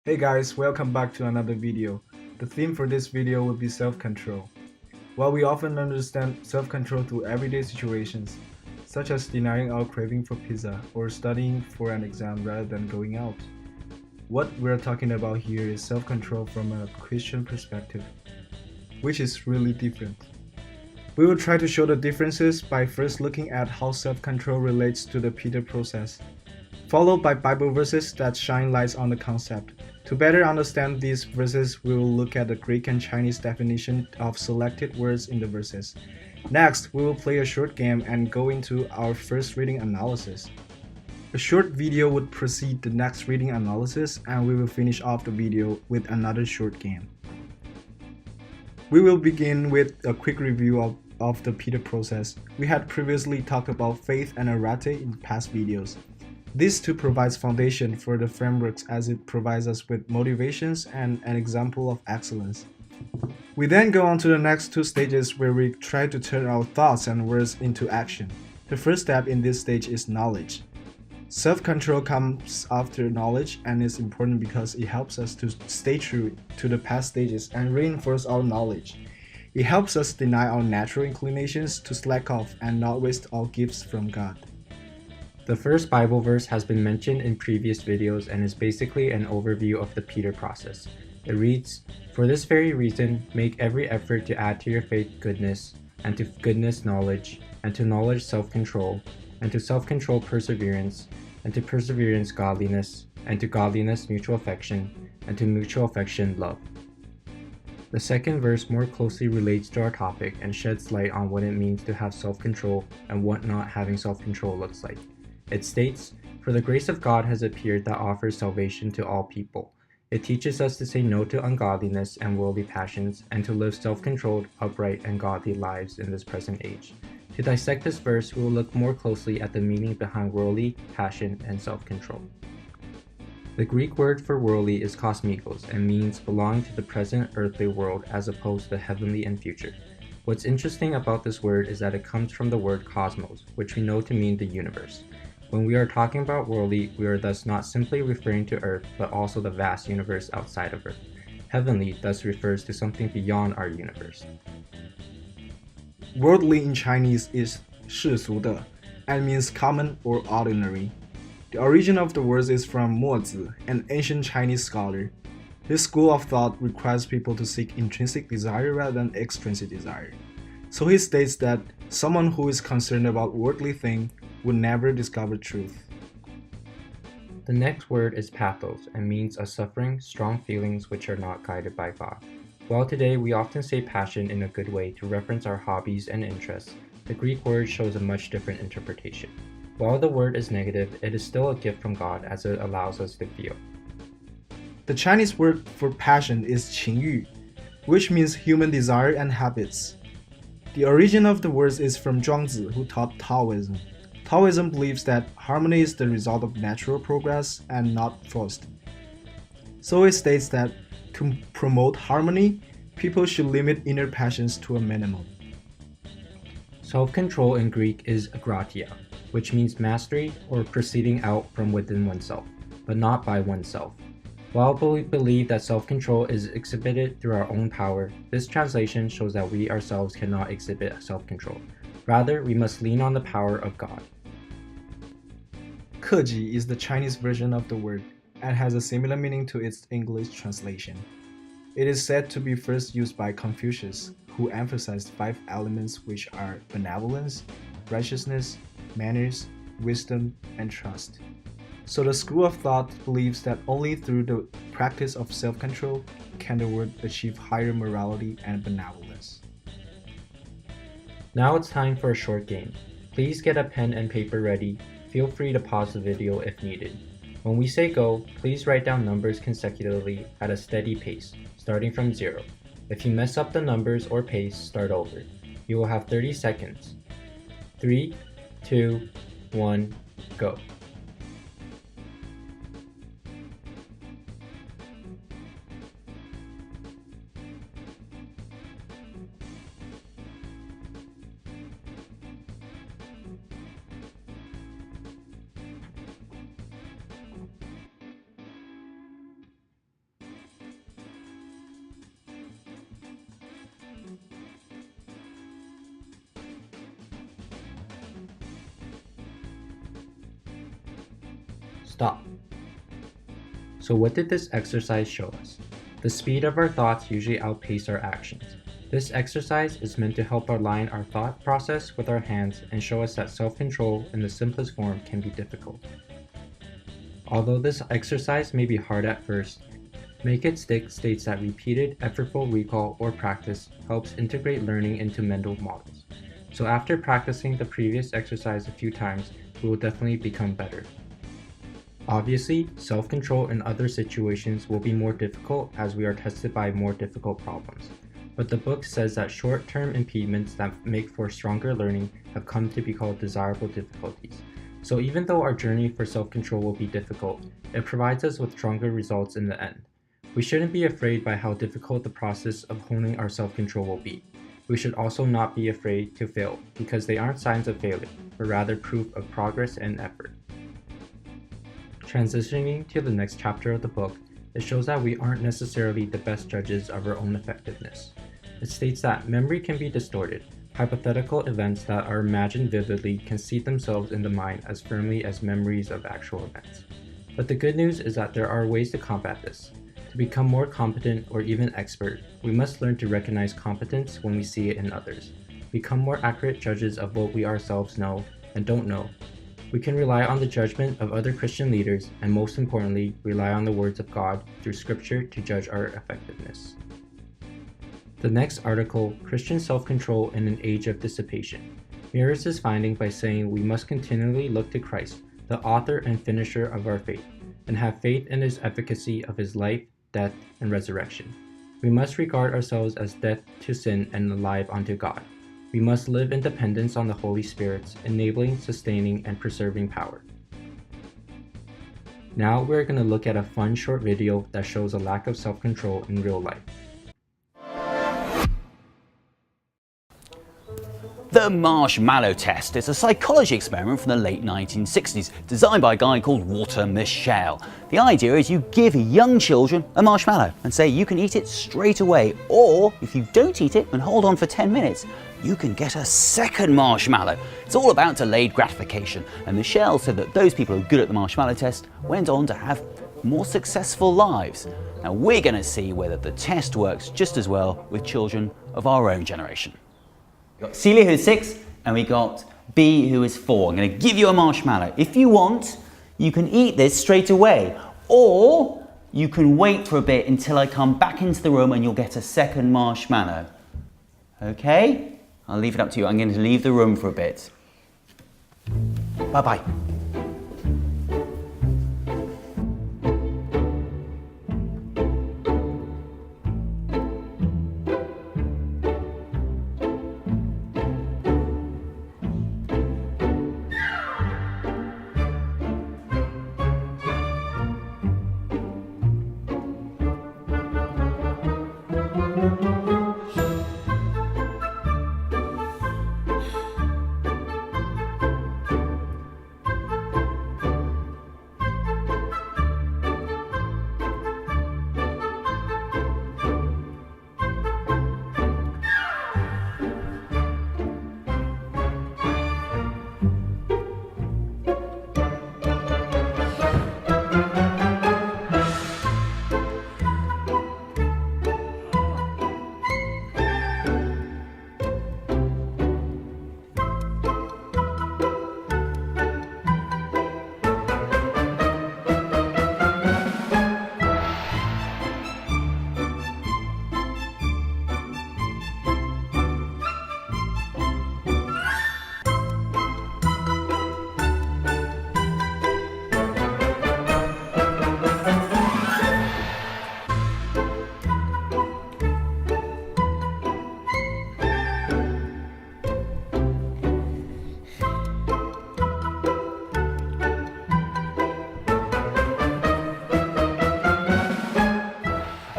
Hey guys, welcome back to another video. The theme for this video will be self-control. While we often understand self-control through everyday situations, such as denying our craving for pizza or studying for an exam rather than going out, what we're talking about here is self-control from a Christian perspective, which is really different. We will try to show the differences by first looking at how self-control relates to the Peter process, followed by Bible verses that shine lights on the concept. To better understand these verses, we will look at the Greek and Chinese definition of selected words in the verses. Next, we will play a short game and go into our first reading analysis. A short video would precede the next reading analysis, and we will finish off the video with another short game. We will begin with a quick review of the Peter process. We had previously talked about faith and arete in past videos. This too provides foundation for the frameworks as it provides us with motivations and an example of excellence. We then go on to the next two stages where we try to turn our thoughts and words into action. The first step in this stage is knowledge. Self-control comes after knowledge and is important because it helps us to stay true to the past stages and reinforce our knowledge. It helps us deny our natural inclinations to slack off and not waste our gifts from God. The first Bible verse has been mentioned in previous videos and is basically an overview of the Peter process. It reads, "For this very reason, make every effort to add to your faith goodness, and to goodness knowledge, and to knowledge self-control, and to self-control perseverance, and to perseverance godliness, and to godliness mutual affection, and to mutual affection love." The second verse more closely relates to our topic and sheds light on what it means to have self-control and what not having self-control looks like. It states, "For the grace of God has appeared that offers salvation to all people. It teaches us to say no to ungodliness and worldly passions, and to live self-controlled, upright, and godly lives in this present age." To dissect this verse, we will look more closely at the meaning behind worldly, passion, and self-control. The Greek word for worldly is kosmikos and means belonging to the present earthly world as opposed to the heavenly and future. What's interesting about this word is that it comes from the word cosmos, which we know to mean the universe. When we are talking about worldly, we are thus not simply referring to Earth, but also the vast universe outside of Earth. Heavenly thus refers to something beyond our universe. Worldly in Chinese is 世俗的 and means common or ordinary. The origin of the word is from Mozi, an ancient Chinese scholar. This school of thought requires people to seek intrinsic desire rather than extrinsic desire. So he states that someone who is concerned about worldly things would never discover truth. The next word is pathos and means a suffering, strong feelings which are not guided by God. While today we often say passion in a good way to reference our hobbies and interests, the Greek word shows a much different interpretation. While the word is negative, it is still a gift from God as it allows us to feel. The Chinese word for passion is 情欲, which means human desire and habits. The origin of the word is from Zhuangzi, who taught Taoism. Taoism believes that harmony is the result of natural progress and not forced. So it states that to promote harmony, people should limit inner passions to a minimum. Self-control in Greek is agratia, which means mastery or proceeding out from within oneself, but not by oneself. While we believe that self-control is exhibited through our own power, this translation shows that we ourselves cannot exhibit self-control. Rather, we must lean on the power of God. 克己 is the Chinese version of the word and has a similar meaning to its English translation. It is said to be first used by Confucius, who emphasized 5 elements which are benevolence, righteousness, manners, wisdom, and trust. So the school of thought believes that only through the practice of self-control can the world achieve higher morality and benevolence. Now it's time for a short game. Please get a pen and paper ready. Feel free to pause the video if needed. When we say go, please write down numbers consecutively at a steady pace, starting from 0. If you mess up the numbers or pace, start over. You will have 30 seconds. 3, 2, 1, go. stop. So what did this exercise show us? The speed of our thoughts usually outpace our actions. This exercise is meant to help align our thought process with our hands and show us that self-control in the simplest form can be difficult. Although this exercise may be hard at first, Make It Stick states that repeated, effortful recall or practice helps integrate learning into mental models. So after practicing the previous exercise a few times, we will definitely become better. Obviously, self-control in other situations will be more difficult as we are tested by more difficult problems. But the book says that short-term impediments that make for stronger learning have come to be called desirable difficulties. So even though our journey for self-control will be difficult, it provides us with stronger results in the end. We shouldn't be afraid by how difficult the process of honing our self-control will be. We should also not be afraid to fail, because they aren't signs of failure, but rather proof of progress and effort. Transitioning to the next chapter of the book, it shows that we aren't necessarily the best judges of our own effectiveness. It states that memory can be distorted. Hypothetical events that are imagined vividly can seat themselves in the mind as firmly as memories of actual events. But the good news is that there are ways to combat this. To become more competent or even expert, we must learn to recognize competence when we see it in others, become more accurate judges of what we ourselves know and don't know. We can rely on the judgment of other Christian leaders, and most importantly, rely on the words of God through Scripture to judge our effectiveness. The next article, Christian Self-Control in an Age of Dissipation, mirrors this finding by saying we must continually look to Christ, the author and finisher of our faith, and have faith in his efficacy of his life, death, and resurrection. We must regard ourselves as dead to sin and alive unto God. We must live in dependence on the Holy Spirit's enabling, sustaining, and preserving power. Now we're going to look at a fun short video that shows a lack of self-control in real life. The marshmallow test is a psychology experiment from the late 1960s, designed by a guy called Walter Mischel. The idea is you give young children a marshmallow and say you can eat it straight away, or if you don't eat it and hold on for 10 minutes, you can get a second marshmallow. It's all about delayed gratification, and Mischel said that those people who are good at the marshmallow test went on to have more successful lives. Now we're going to see whether the test works just as well with children of our own generation. We've got Celia, who's 6, and we got B, who is 4. I'm going to give you a marshmallow. If you want, you can eat this straight away, or you can wait for a bit until I come back into the room and you'll get a second marshmallow. Okay? I'll leave it up to you. I'm going to leave the room for a bit. Bye-bye.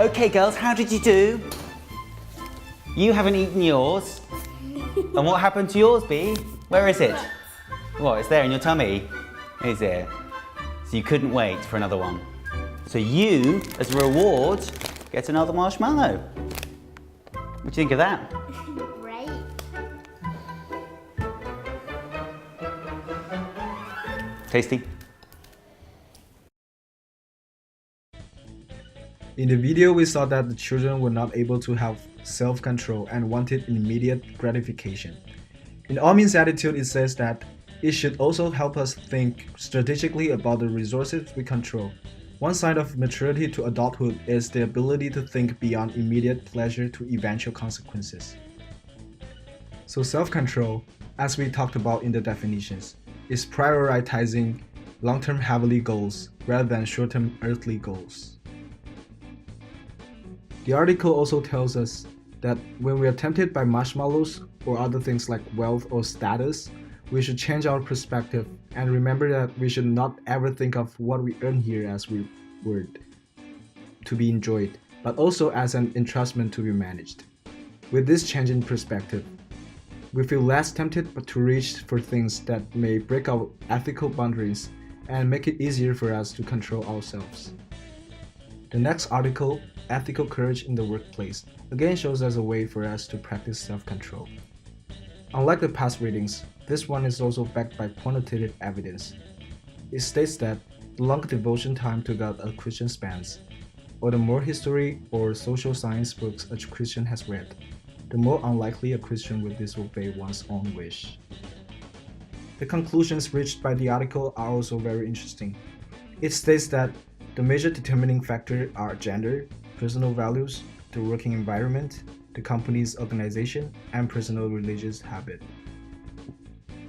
Okay girls, how did you do? You haven't eaten yours. And what happened to yours, B? Where is it? What, it's there in your tummy? Is it? So you couldn't wait for another one. So you, as a reward, get another marshmallow. What do you think of that? Great. Tasty? In the video, we saw that the children were not able to have self-control and wanted immediate gratification. In All Means attitude, it says that it should also help us think strategically about the resources we control. One sign of maturity to adulthood is the ability to think beyond immediate pleasure to eventual consequences. So self-control, as we talked about in the definitions, is prioritizing long-term heavenly goals rather than short-term earthly goals. The article also tells us that when we are tempted by marshmallows or other things like wealth or status, we should change our perspective and remember that we should not ever think of what we earn here as reward to be enjoyed, but also as an entrustment to be managed. With this change in perspective, we feel less tempted to reach for things that may break our ethical boundaries and make it easier for us to control ourselves. The next article, Ethical Courage in the Workplace, again shows us a way for us to practice self-control. Unlike the past readings, this one is also backed by quantitative evidence. It states that the longer devotion time to God a Christian spends, or the more history or social science books a Christian has read, the more unlikely a Christian will disobey one's own wish. The conclusions reached by the article are also very interesting. It states that the major determining factors are gender, personal values, the working environment, the company's organization, and personal religious habit.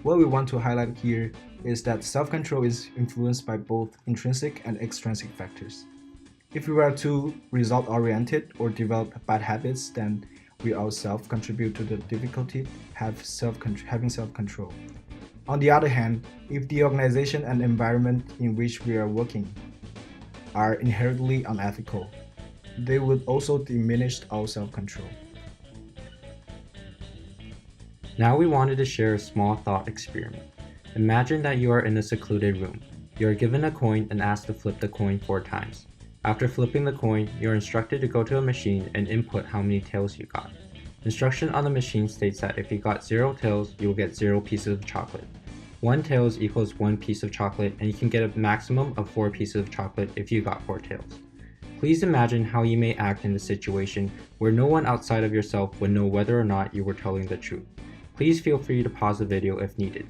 What we want to highlight here is that self-control is influenced by both intrinsic and extrinsic factors. If we are too result-oriented or develop bad habits, then we ourselves contribute to the difficulty having self-control. On the other hand, if the organization and environment in which we are working are inherently unethical, they would also diminish our self-control. Now we wanted to share a small thought experiment. Imagine that you are in a secluded room. You are given a coin and asked to flip the coin 4 times. After flipping the coin, you are instructed to go to a machine and input how many tails you got. Instruction on the machine states that if you got 0 tails, you will get 0 pieces of chocolate. 1 tails equals 1 piece of chocolate, and you can get a maximum of 4 pieces of chocolate if you got 4 tails. Please imagine how you may act in a situation where no one outside of yourself would know whether or not you were telling the truth. Please feel free to pause the video if needed.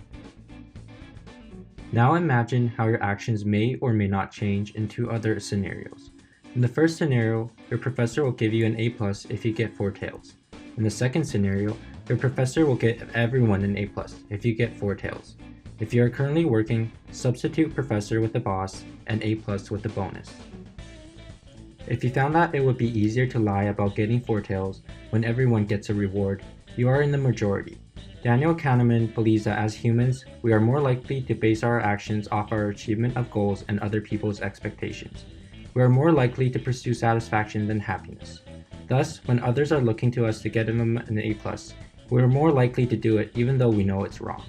Now imagine how your actions may or may not change in 2 other scenarios. In the first scenario, your professor will give you an A+ if you get 4 tails. In the second scenario, your professor will get everyone an A+ if you get 4 tails. If you are currently working, substitute professor with the boss and A+ with the bonus. If you found that it would be easier to lie about getting 4 tails when everyone gets a reward, you are in the majority. Daniel Kahneman believes that as humans, we are more likely to base our actions off our achievement of goals and other people's expectations. We are more likely to pursue satisfaction than happiness. Thus, when others are looking to us to get them an A+, we are more likely to do it even though we know it's wrong.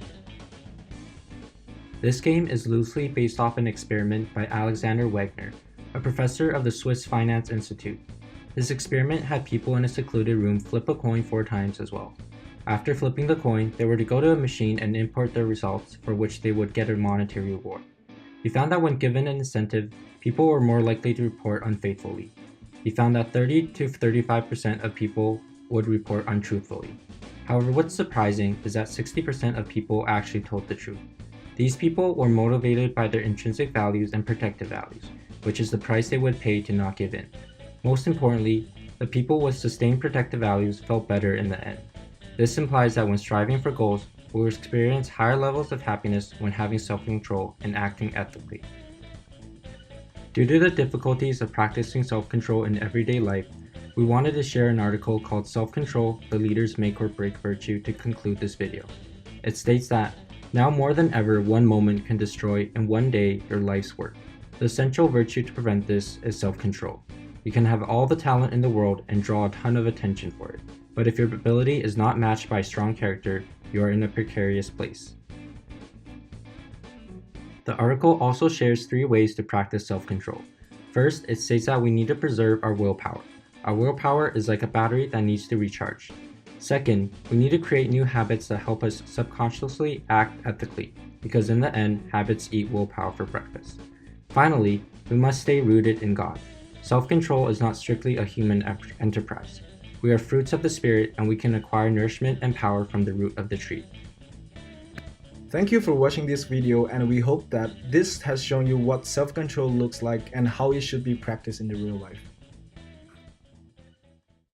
This game is loosely based off an experiment by Alexander Wegner, a professor of the Swiss Finance Institute. This experiment had people in a secluded room flip a coin 4 times as well. After flipping the coin, they were to go to a machine and import their results, for which they would get a monetary reward. He found that when given an incentive, people were more likely to report unfaithfully. He found that 30 to 35% of people would report untruthfully. However, what's surprising is that 60% of people actually told the truth. These people were motivated by their intrinsic values and protective values, which is the price they would pay to not give in. Most importantly, the people with sustained protective values felt better in the end. This implies that when striving for goals, we will experience higher levels of happiness when having self-control and acting ethically. Due to the difficulties of practicing self-control in everyday life, we wanted to share an article called Self-Control, the Leader's Make or Break Virtue to conclude this video. It states that, now more than ever, one moment can destroy in one day your life's work. The essential virtue to prevent this is self-control. You can have all the talent in the world and draw a ton of attention for it, but if your ability is not matched by strong character, you are in a precarious place. The article also shares 3 ways to practice self-control. First, it states that we need to preserve our willpower. Our willpower is like a battery that needs to recharge. Second, we need to create new habits that help us subconsciously act ethically, because in the end, habits eat willpower for breakfast. Finally, we must stay rooted in God. Self-control is not strictly a human enterprise. We are fruits of the Spirit, and we can acquire nourishment and power from the root of the tree. Thank you for watching this video, and we hope that this has shown you what self-control looks like and how it should be practiced in the real life.